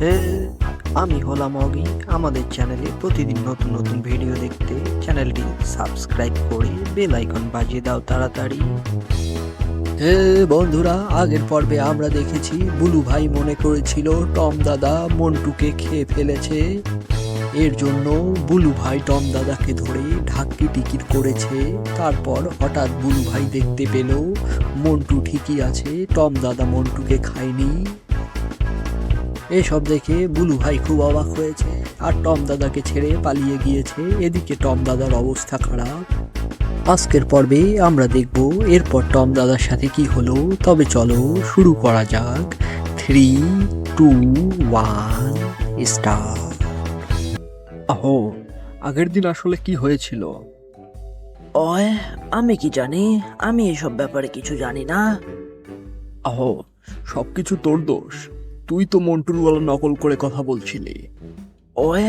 হে, আমি হলাম অগি। আমাদের চ্যানেলে প্রতিদিন নতুন নতুন ভিডিও দেখতে চ্যানেলটি সাবস্ক্রাইব করে বেল আইকন বাজিয়ে দাও তাড়াতাড়ি। হে বন্ধুরা, আগের পর্বে আমরা দেখেছি বুলু ভাই মনে করেছিল টম দাদা মন্টুকে খেয়ে ফেলেছে। এর জন্য বুলু ভাই টম দাদাকে ধরে ঢাক্কি টিকির করেছে। তারপর হঠাৎ বুলু ভাই দেখতে পেল মন্টু ঠিকই আছে, টম দাদা মন্টুকে খায়নি। এসব দেখে বুলু ভাই খুব অবাক হয়েছে আর টম দাদাকে ছেড়ে পালিয়ে গিয়েছে। এদিকে টম দাদার অবস্থা খারাপ। আজকের পর্বে আমরা দেখব এরপর টম দাদার সাথে কি হলো। তবে চলো শুরু করা যাক। 3, 2, 1 স্টার্ট। আহো, আগের দিন আসলে কি হয়েছিল? ওই, আমি কি জানি? আমি এসব ব্যাপারে কিছু জানি না। আহো, সবকিছু তোর দোষ। তুই তো মন্টুর গলা নকল করে কথা বলছিলি। ওই,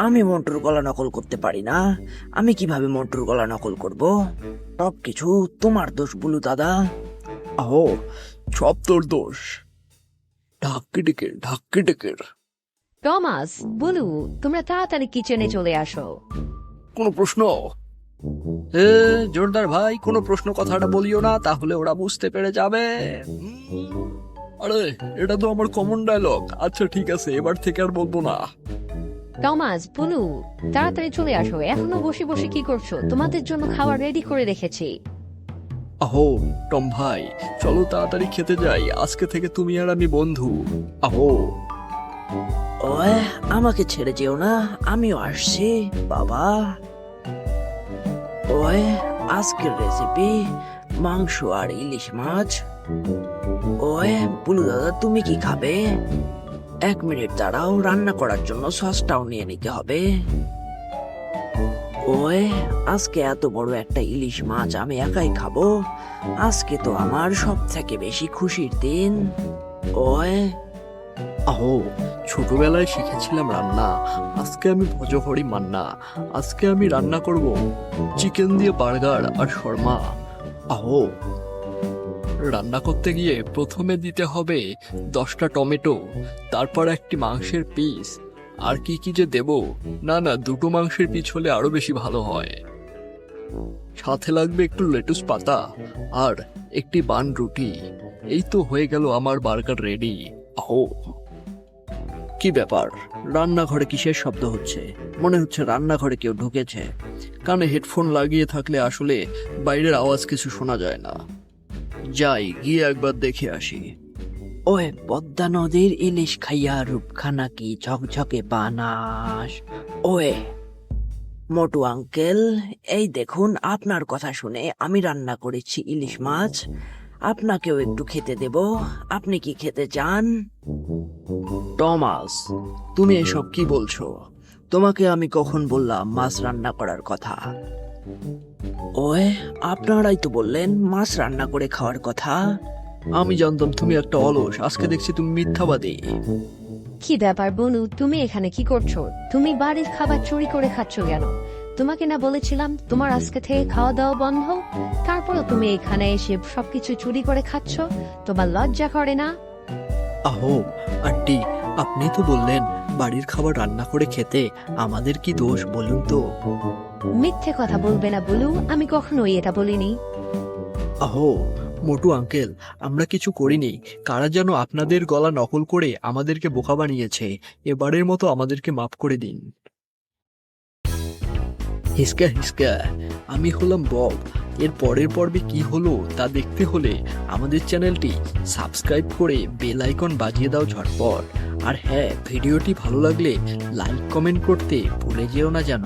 আমি মন্টুর গলা নকল করতে পারি না। আমি কিভাবে মন্টুর গলা নকল করব? সব কিছু তোমার দোষ বুলু দাদা। আহো, সব তোর দোষ। ঢাক্কি টিকির। টমাস, বুলু, তোমরা তাড়াতাড়ি কিচেনে চলে আসো। কোনো প্রশ্ন? এ জোরদার ভাই, কোনো প্রশ্ন কথাটা বলিও না, তাহলে ওরা বুঝতে পেরে যাবে। আরে, এটা তো আমার কমন ডায়লগ। আচ্ছা ঠিক আছে, এবার থেকে আর বলবো না। টমাস, বুলু, তাড়াতাড়ি চলে আসো। এখনো বসে বসে কি করছো? তোমাদের জন্য খাবার রেডি করে রেখেছি। আহো টম ভাই, চলো তাড়াতাড়ি খেতে যাই। আজকে থেকে তুমি আর আমি বন্ধু। আহো। ওই, আমাকে ছেড়ে যেও না, আমিও আসছি বাবা। ওই, আজকের রেসিপি মাংস আর ইলিশ মাছ। ওই বুলু দাদা, তুমি কি খাবে? 1 মিনিট দাঁড়াও, রান্না করার জন্য সসটাও নিয়ে নিতে হবে। ওই, আজকে এত বড় একটা ইলিশ মাছ আমি একাই খাবো? আজকে তো আমার সব থেকে বেশি খুশির দিন। ওই, আহো, ছোটবেলায় শিখেছিলাম রান্না। আজকে আমি ভজহরি মান্না। আজকে আমি রান্না করব চিকেন দিয়ে বার্গার আর শর্মা। আহো। রান্না করতে গিয়ে প্রথমে দিতে হবে 10টা টমেটো, তারপর একটি মাংসের পিস। আর কি কি যে দেব! না, 2টো মাংসের পিস হলে আরো বেশি ভালো হয়। সাথে লাগবে একটু লেটুস পাতা আর একটি বান রুটি। এই তো হয়ে গেল আমার বার্গার রেডি। আহো। কি ব্যাপার, রান্নাঘরে কিসের শব্দ হচ্ছে? মনে হচ্ছে রান্নাঘরে কেউ ঢুকেছে। কানে হেডফোন লাগিয়ে থাকলে আসলে বাইরের আওয়াজ কিছু শোনা যায় না। যাই, গিয়ে একবার দেখে আসি। ওই পদ্মা নদীর ইলিশ খাইয়া রূপখানা কি ঝকঝকে বানাস। ওয়ে মোটু আঙ্কেল, এই দেখুন, আপনার কথা শুনে আমি রান্না করেছি ইলিশ মাছ। আপনাকেও একটু খেতে দেব। আপনি কি খেতে চান? টমাস, তুমি এসব কি বলছো? তোমাকে আমি কখন বললাম মাছ রান্না করার কথা? ওয়ে, আপনারাই তো বললেন মাছ রান্না করে খাওয়ার কথা। আমি জানতাম তুমি একটা অলস। আজকে দেখছি তুমি মিথ্যাবাদী। কি ব্যাপার বুলু, তুমি এখানে কি করছো? তুমি বাড়ির খাবার চুরি করে খাচ্ছ কেন? তোমাকে না বলেছিলাম তোমার আজকে থেকে খাওয়া দাওয়া বন্ধ? তারপরও তুমি এখানে এসে সবকিছু চুরি করে খাচ্ছ। তোমার লজ্জা করে না? আহো আন্টি, আপনি তো বললেন বাড়ির খাবার রান্না করে খেতে। আমাদের কি দোষ বলুন তো? মিথ্যে কথা বলবে না বুলু, আমি কখনোই এটা বলিনি। আহো মোটু আঙ্কেল, আমরা কিছু করিনি। কারা যেন আপনাদের গলা নকল করে আমাদেরকে বোকা বানিয়েছে। এবারের মতো আমাদেরকে মাফ করে দিন। হিসকা, আমি হলাম বব। এর পরের পর্বে কি হলো তা দেখতে হলে আমাদের চ্যানেলটি সাবস্ক্রাইব করে বেল আইকন বাজিয়ে দাও ঝটপট। আর হ্যাঁ, ভিডিওটি ভালো লাগলে লাইক কমেন্ট করতে ভুলে যেও না যেন।